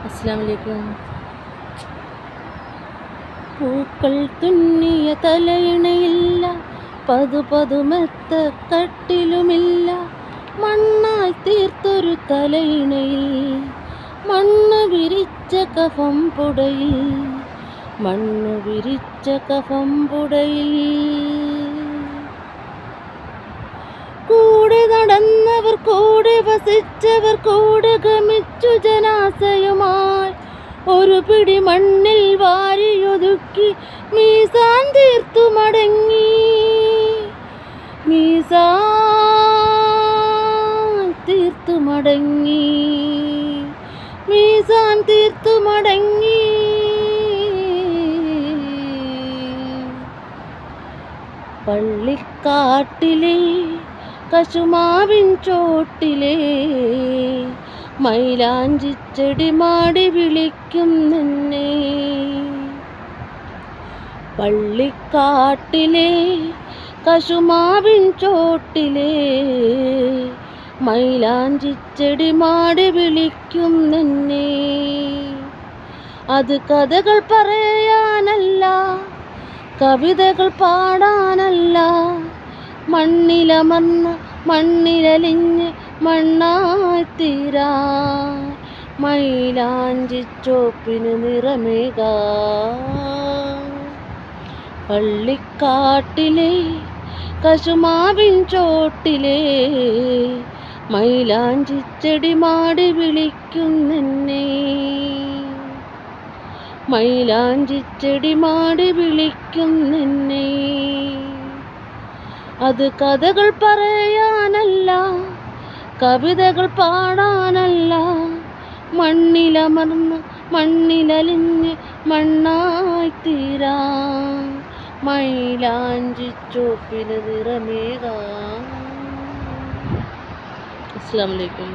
അസ്സലാമു അലൈക്കും. പൂക്കൾ തുന്നിയ തലയിണയില്ല, പതുപതുമെത്ത കട്ടിലുമില്ല. മണ്ണാൽ തീർത്തൊരു തലയിണയിൽ മണ്ണ് വിരിച്ച കഫം പുടയിൽ, മണ്ണ് വിരിച്ച കഫം പുടയിൽ. കൂടെ നടന്നവർ, കൂടെ വസിച്ചവർ, കൂടെ ഗമിച്ചു ജനാസയുമായി. ഒരു പിടി മണ്ണിൽ വാരിയൊതുക്കി മീസാൻ തീർത്തു മടങ്ങി, മീസാൻ തീർത്തു മടങ്ങി, മീസാൻ തീർത്തു മടങ്ങി. പള്ളിക്കാട്ടിലെ കശുമാവിൻ ചോട്ടിലെ മൈലാഞ്ചിച്ചെടി മാടി വിളിക്കും നിന്നെ. പള്ളിക്കാട്ടിലെ കശുമാവിൻ ചോട്ടിലെ മൈലാഞ്ചിച്ചെടി മാടി വിളിക്കും നിന്നെ. അത് കഥകൾ പറയാനല്ല, കവിതകൾ പാടാനല്ല, മണ്ണിലമർന്ന് മണ്ണിലലിഞ്ഞ് മണ്ണായി തീരാൻ മൈലാഞ്ചിച്ചോപ്പിന് നിറമേകാൻ. പള്ളിക്കാട്ടിലെ കശുമാവിൻ ചോട്ടിലെ മൈലാഞ്ചിച്ചെടി മാടി വിളിക്കും നിന്നെ. മൈലാഞ്ചിച്ചെടി മാടി വിളിക്കും നിന്നെ. അത് കഥകൾ പറയാനല്ല, കവിതകൾ പാടാനല്ല, മണ്ണിലമർന്ന് മണ്ണിലലിഞ്ഞ് മണ്ണായി തീരാൻ മൈലാഞ്ചിച്ചോപ്പിന് നിറമേകാൻ. അസ്സലാമു അലൈക്കും.